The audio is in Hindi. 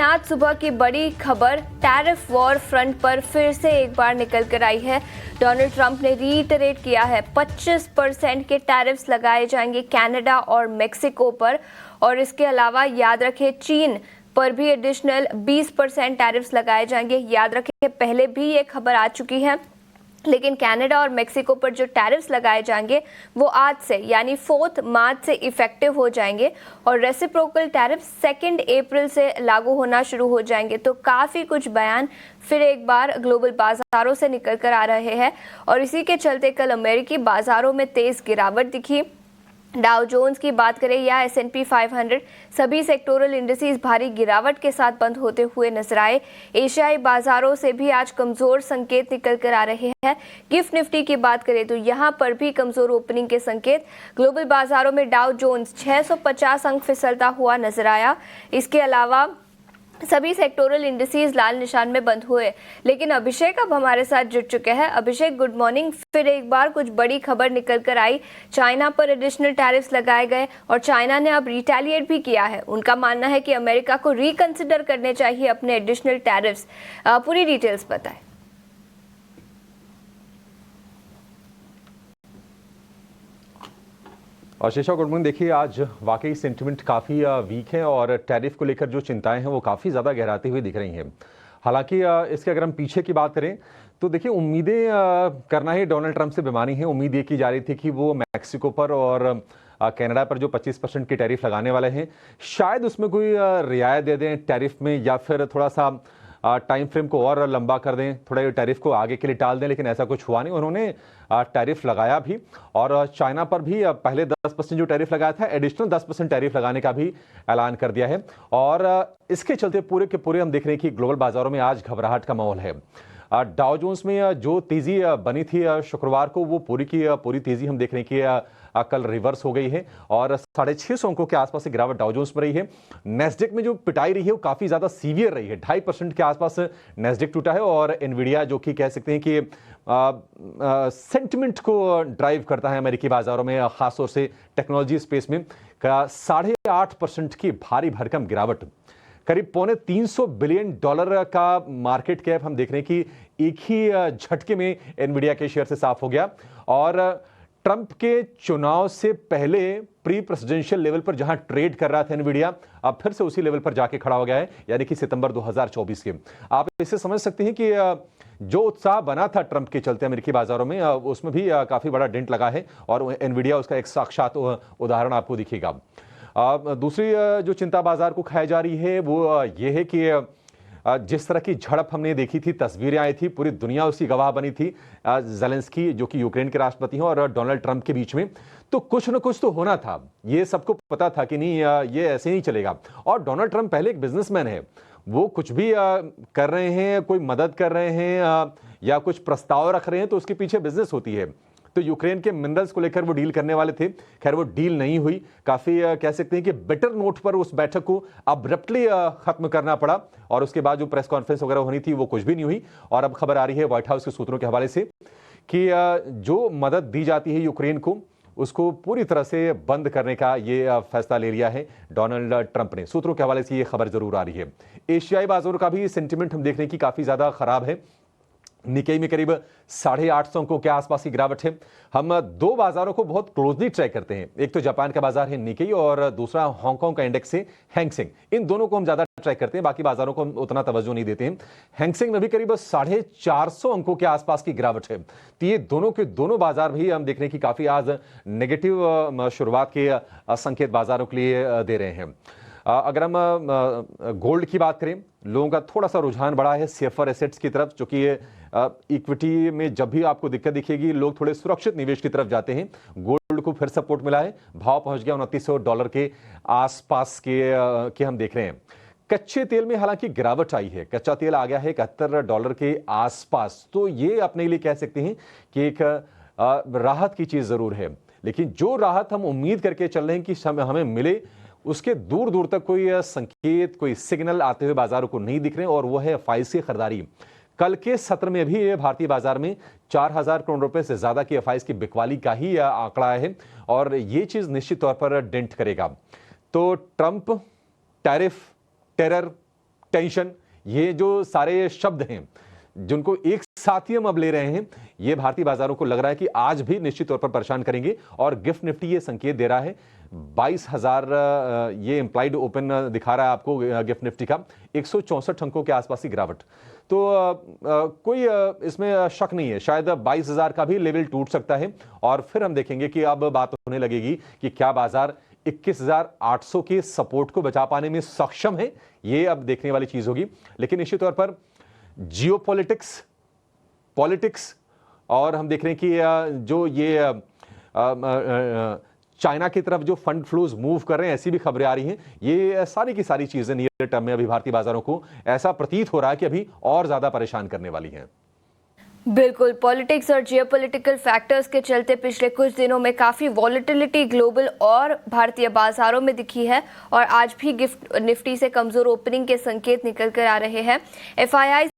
आज सुबह की बड़ी खबर टैरिफ वॉर फ्रंट पर फिर से एक बार निकल कर आई है। डोनाल्ड ट्रंप ने रीइटरेट किया है 25% के टैरिफ्स लगाए जाएंगे कनाडा और मेक्सिको पर, और इसके अलावा याद रखें चीन पर भी एडिशनल 20% टैरिफ्स लगाए जाएंगे। याद रखें पहले भी ये खबर आ चुकी है, लेकिन कनाडा और मेक्सिको पर जो टैरिफ्स लगाए जाएंगे वो आज से यानी 4 मार्च से इफेक्टिव हो जाएंगे और रेसिप्रोकल टैरिफ 2 अप्रैल से लागू होना शुरू हो जाएंगे। तो काफ़ी कुछ बयान फिर एक बार ग्लोबल बाजारों से निकल कर आ रहे हैं और इसी के चलते कल अमेरिकी बाजारों में तेज गिरावट दिखी। डाउ जोन्स की बात करें या S&P 500, सभी सेक्टोरल इंडिसेस भारी गिरावट के साथ बंद होते हुए नजर आए। एशियाई बाजारों से भी आज कमजोर संकेत निकल कर आ रहे हैं। गिफ्ट निफ्टी की बात करें तो यहां पर भी कमजोर ओपनिंग के संकेत। ग्लोबल बाजारों में डाउ जोन्स 650 अंक फिसलता हुआ नजर आया। इसके अलावा सभी सेक्टोरल इंडिसेस लाल निशान में बंद हुए। लेकिन अभिषेक अब हमारे साथ जुड़ चुके हैं। अभिषेक, गुड मॉर्निंग। फिर एक बार कुछ बड़ी खबर निकल कर आई, चाइना पर एडिशनल टैरिफ्स लगाए गए और चाइना ने अब रिटेलिएट भी किया है। उनका मानना है कि अमेरिका को रिकंसिडर करने चाहिए अपने एडिशनल टैरिफ्स। पूरी डिटेल्स बताएं। और शीशा, गुड मॉर्निंग। देखिए, आज वाकई सेंटिमेंट काफ़ी वीक है और टैरिफ को लेकर जो चिंताएं हैं वो काफ़ी ज़्यादा गहराती हुई दिख रही हैं। हालांकि इसके अगर हम पीछे की बात करें तो देखिए, उम्मीदें करना ही डोनाल्ड ट्रंप से बेमानी है। उम्मीद ये की जा रही थी कि वो मैक्सिको पर और कनाडा पर जो 25% की टैरिफ लगाने वाले हैं, शायद उसमें कोई रियायत दे दें टैरिफ में, या फिर थोड़ा सा टाइम फ्रेम को और लंबा कर दें, थोड़ा टैरिफ को आगे के लिए टाल दें। लेकिन ऐसा कुछ हुआ नहीं। उन्होंने टैरिफ लगाया भी और चाइना पर भी पहले 10% जो टैरिफ लगाया था, एडिशनल 10% टैरिफ लगाने का भी ऐलान कर दिया है। और इसके चलते पूरे के पूरे हम देख रहे हैं कि ग्लोबल बाजारों में आज घबराहट का माहौल है। डाउ जोन्स में जो तेजी बनी थी शुक्रवार को, वो पूरी की पूरी तेजी हम देख रहे हैं कि कल रिवर्स हो गई है और 650 अंकों के आसपास से गिरावट डाउ जोन्स में रही है। नेस्डेक में जो पिटाई रही है वो काफी ज्यादा सीवियर रही है। 2.5% के आसपास नेस्डेक टूटा है और एनवीडिया, जो कि कह सकते हैं कि सेंटिमेंट को ड्राइव करता है अमेरिकी बाजारों में, खासतौर से टेक्नोलॉजी स्पेस में, का 8.5% की भारी भरकम गिरावट। करीब $350 बिलियन का मार्केट कैप हम देख रहे हैं कि एक ही झटके में एनवीडिया के शेयर से साफ हो गया। और ट्रंप के चुनाव से पहले प्री प्रेसिडेंशियल लेवल पर जहां ट्रेड कर रहा था एनवीडिया, अब फिर से उसी लेवल पर जाके खड़ा हो गया है, यानी कि सितंबर 2024 के। आप इसे समझ सकते हैं कि जो उत्साह बना था ट्रंप के चलते अमेरिकी बाजारों में, उसमें भी काफी बड़ा डेंट लगा है और एनवीडिया उसका एक साक्षात उदाहरण आपको दिखेगा। दूसरी जो चिंता बाजार को खाई जा रही है वो ये है कि जिस तरह की झड़प हमने देखी थी, तस्वीरें आई थी, पूरी दुनिया उसकी गवाह बनी थी, ज़ेलेंस्की जो कि यूक्रेन के राष्ट्रपति हैं और डोनाल्ड ट्रंप के बीच में, तो कुछ न कुछ तो होना था। ये सबको पता था कि नहीं, ये ऐसे नहीं चलेगा। और डोनाल्ड ट्रंप पहले एक बिजनेसमैन है, वो कुछ भी कर रहे हैं, कोई मदद कर रहे हैं या कुछ प्रस्ताव रख रहे हैं तो उसके पीछे बिजनेस होती है। तो यूक्रेन के मिनरल्स को लेकर वो डील करने वाले थे, खैर वो डील नहीं हुई। काफी कह सकते हैं कि बिटर नोट पर उस बैठक को अब्रप्टली खत्म करना पड़ा और उसके बाद जो प्रेस कॉन्फ्रेंस वगैरह होनी थी वो कुछ भी नहीं हुई। और अब खबर आ रही है व्हाइट हाउस के सूत्रों के हवाले से कि जो मदद दी जाती है यूक्रेन को, उसको पूरी तरह से बंद करने का ये फैसला ले लिया है डोनाल्ड ट्रंप ने। सूत्रों के हवाले से ये खबर जरूर आ रही है। एशियाई बाजारों का भी सेंटिमेंट हम देख रहे हैं कि काफी ज्यादा खराब है। निकेई में करीब 850 अंकों के आसपास की गिरावट है। हम दो बाजारों को बहुत क्लोजली ट्रैक करते हैं, एक तो जापान का बाजार है निकेई और दूसरा हांगकांग का इंडेक्स है हैंगसेंग। इन दोनों को हम ज्यादा ट्रैक करते हैं, बाकी बाजारों को हम उतना तवज्जो नहीं देते हैं। हैंगसेंग में भी करीब 450 अंकों के आसपास की गिरावट है। तो ये दोनों के दोनों बाजार भी हम देख रहे हैं कि काफी आज नेगेटिव शुरुआत के संकेत बाजारों के लिए दे रहे हैं। अगर हम गोल्ड की बात करें, लोगों का थोड़ा सा रुझान बढ़ा है सेफर एसेट्स की तरफ, जो कि इक्विटी में जब भी आपको दिक्कत दिखेगी लोग थोड़े सुरक्षित निवेश की तरफ जाते हैं। गोल्ड को फिर सपोर्ट मिला है, भाव पहुंच गया $2900 के आसपास के हम देख रहे हैं। कच्चे तेल में हालांकि गिरावट आई है, कच्चा तेल आ गया है $71 के आसपास। तो ये अपने लिए कह सकते हैं कि एक राहत की चीज जरूर है, लेकिन जो राहत हम उम्मीद करके चल रहे हैं कि हमें मिले, उसके दूर दूर तक कोई संकेत, कोई सिग्नल आते हुए बाजारों को नहीं दिख रहे, और वो है एफआईआई की खरीदारी। कल के सत्र में भी भारतीय बाजार में 4000 करोड़ रुपए से ज्यादा की एफआईआई की बिकवाली का ही आंकड़ा है और ये चीज निश्चित तौर पर डेंट करेगा। तो ट्रंप, टैरिफ, टेरर, टेंशन, ये जो सारे शब्द हैं जिनको एक साथ ही हम अब ले रहे हैं, ये भारतीय बाजारों को लग रहा है कि आज भी निश्चित तौर पर परेशान करेंगे। और गिफ्ट निफ्टी ये संकेत दे रहा है 22,000 ये इंप्लाइड ओपन दिखा रहा है आपको गिफ्ट निफ्टी का, 164 अंकों के आसपास की गिरावट। तो कोई इसमें शक नहीं है, शायद 22,000 का भी लेवल टूट सकता है और फिर हम देखेंगे कि अब बात होने लगेगी कि क्या बाजार 21,800 के सपोर्ट को बचा पाने में सक्षम है। ये अब देखने वाली चीज होगी। लेकिन निश्चित तौर पर जियोपॉलिटिक्स, पॉलिटिक्स और हम देख रहे हैं कि जो ये चाइना की तरफ जो फंड फ्लोज मूव कर रहे हैं, ऐसी भी खबरें आ रही हैं। ये सारी की सारी चीजें नियर टर्म में अभी भारतीय बाजारों को ऐसा प्रतीत हो रहा है कि अभी और ज्यादा परेशान करने वाली हैं। बिल्कुल, पॉलिटिक्स और जियोपॉलिटिकल फैक्टर्स के चलते पिछले कुछ दिनों में काफ़ी वॉलेटिलिटी ग्लोबल और भारतीय बाजारों में दिखी है और आज भी गिफ्ट निफ्टी से कमज़ोर ओपनिंग के संकेत निकल कर आ रहे हैं। एफआईआई